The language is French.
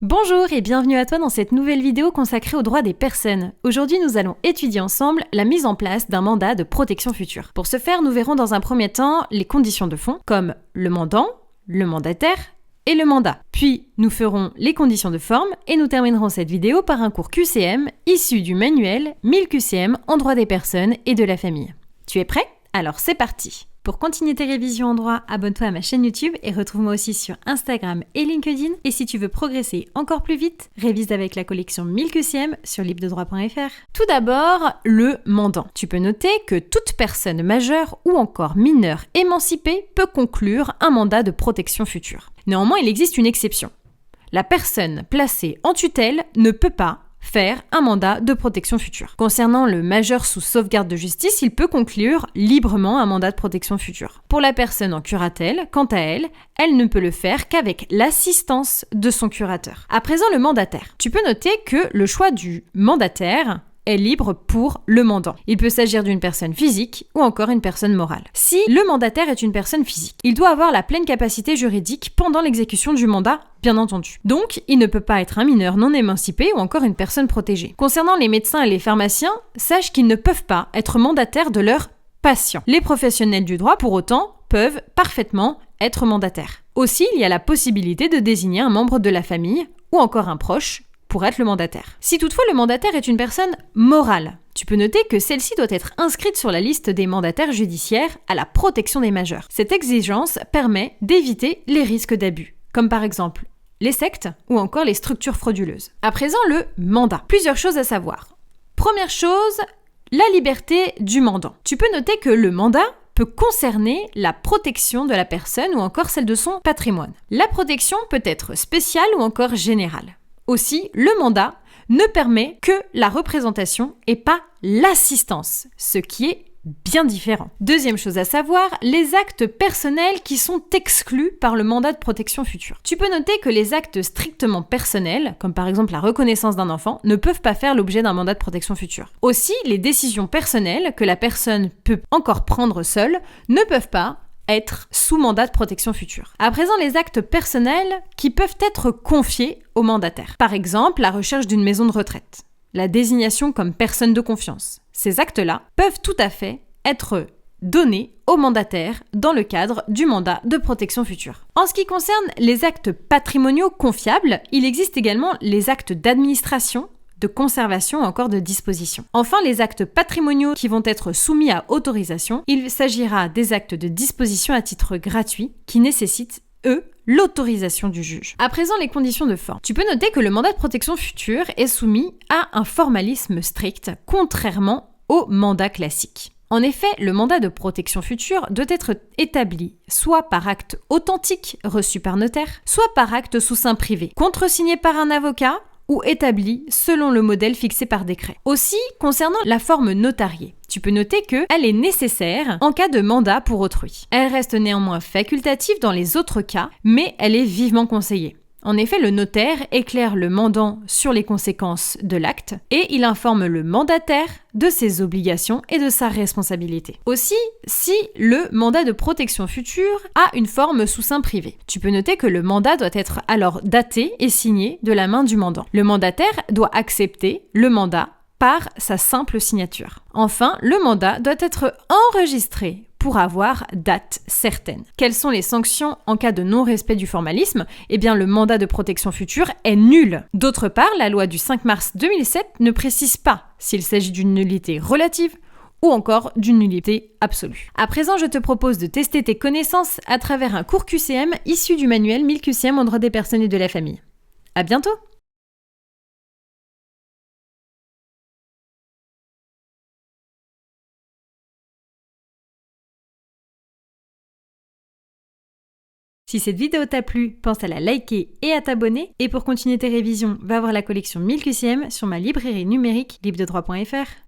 Bonjour et bienvenue à toi dans cette nouvelle vidéo consacrée aux droits des personnes. Aujourd'hui, nous allons étudier ensemble la mise en place d'un mandat de protection future. Pour ce faire, nous verrons dans un premier temps les conditions de fond, comme le mandant, le mandataire et le mandat. Puis, nous ferons les conditions de forme et nous terminerons cette vidéo par un cours QCM issu du manuel 1000 QCM en droit des personnes et de la famille. Tu es prêt? Alors c'est parti! Pour continuer tes révisions en droit, abonne-toi à ma chaîne YouTube et retrouve-moi aussi sur Instagram et LinkedIn. Et si tu veux progresser encore plus vite, révise avec la collection 1000 QCM sur libredroit.fr. Tout d'abord, le mandant. Tu peux noter que toute personne majeure ou encore mineure émancipée peut conclure un mandat de protection future. Néanmoins, il existe une exception. La personne placée en tutelle ne peut pas faire un mandat de protection future. Concernant le majeur sous sauvegarde de justice, il peut conclure librement un mandat de protection future. Pour la personne en curatelle, quant à elle, elle ne peut le faire qu'avec l'assistance de son curateur. À présent, le mandataire. Tu peux noter que le choix du mandataire est libre pour le mandant. Il peut s'agir d'une personne physique ou encore une personne morale. Si le mandataire est une personne physique, il doit avoir la pleine capacité juridique pendant l'exécution du mandat, bien entendu. Donc, il ne peut pas être un mineur non émancipé ou encore une personne protégée. Concernant les médecins et les pharmaciens, sache qu'ils ne peuvent pas être mandataires de leurs patients. Les professionnels du droit, pour autant, peuvent parfaitement être mandataires. Aussi, il y a la possibilité de désigner un membre de la famille ou encore un proche pour être le mandataire. Si toutefois le mandataire est une personne morale, tu peux noter que celle-ci doit être inscrite sur la liste des mandataires judiciaires à la protection des majeurs. Cette exigence permet d'éviter les risques d'abus, comme par exemple les sectes ou encore les structures frauduleuses. À présent, le mandat. Plusieurs choses à savoir. Première chose, la liberté du mandant. Tu peux noter que le mandat peut concerner la protection de la personne ou encore celle de son patrimoine. La protection peut être spéciale ou encore générale. Aussi, le mandat ne permet que la représentation et pas l'assistance, ce qui est bien différent. Deuxième chose à savoir, les actes personnels qui sont exclus par le mandat de protection future. Tu peux noter que les actes strictement personnels, comme par exemple la reconnaissance d'un enfant, ne peuvent pas faire l'objet d'un mandat de protection future. Aussi, les décisions personnelles que la personne peut encore prendre seule ne peuvent pas être sous mandat de protection future. À présent, les actes personnels qui peuvent être confiés au mandataire. Par exemple, la recherche d'une maison de retraite, la désignation comme personne de confiance. Ces actes-là peuvent tout à fait être donnés au mandataire dans le cadre du mandat de protection future. En ce qui concerne les actes patrimoniaux confiables, il existe également les actes d'administration, de conservation ou encore de disposition. Enfin, les actes patrimoniaux qui vont être soumis à autorisation, il s'agira des actes de disposition à titre gratuit qui nécessitent, eux, l'autorisation du juge. À présent, les conditions de forme. Tu peux noter que le mandat de protection future est soumis à un formalisme strict, contrairement au mandat classique. En effet, le mandat de protection future doit être établi soit par acte authentique reçu par notaire, soit par acte sous seing privé, contresigné par un avocat ou établie selon le modèle fixé par décret. Aussi, concernant la forme notariée, tu peux noter qu'elle est nécessaire en cas de mandat pour autrui. Elle reste néanmoins facultative dans les autres cas, mais elle est vivement conseillée. En effet, le notaire éclaire le mandant sur les conséquences de l'acte et il informe le mandataire de ses obligations et de sa responsabilité. Aussi, si le mandat de protection future a une forme sous seing privé, tu peux noter que le mandat doit être alors daté et signé de la main du mandant. Le mandataire doit accepter le mandat par sa simple signature. Enfin, le mandat doit être enregistré pour avoir date certaine. Quelles sont les sanctions en cas de non-respect du formalisme? Eh bien, le mandat de protection future est nul. D'autre part, la loi du 5 mars 2007 ne précise pas s'il s'agit d'une nullité relative ou encore d'une nullité absolue. À présent, je te propose de tester tes connaissances à travers un cours QCM issu du manuel 1000 QCM en droit des personnes et de la famille. À bientôt! Si cette vidéo t'a plu, pense à la liker et à t'abonner. Et pour continuer tes révisions, va voir la collection 1000 QCM sur ma librairie numérique libredroit.fr.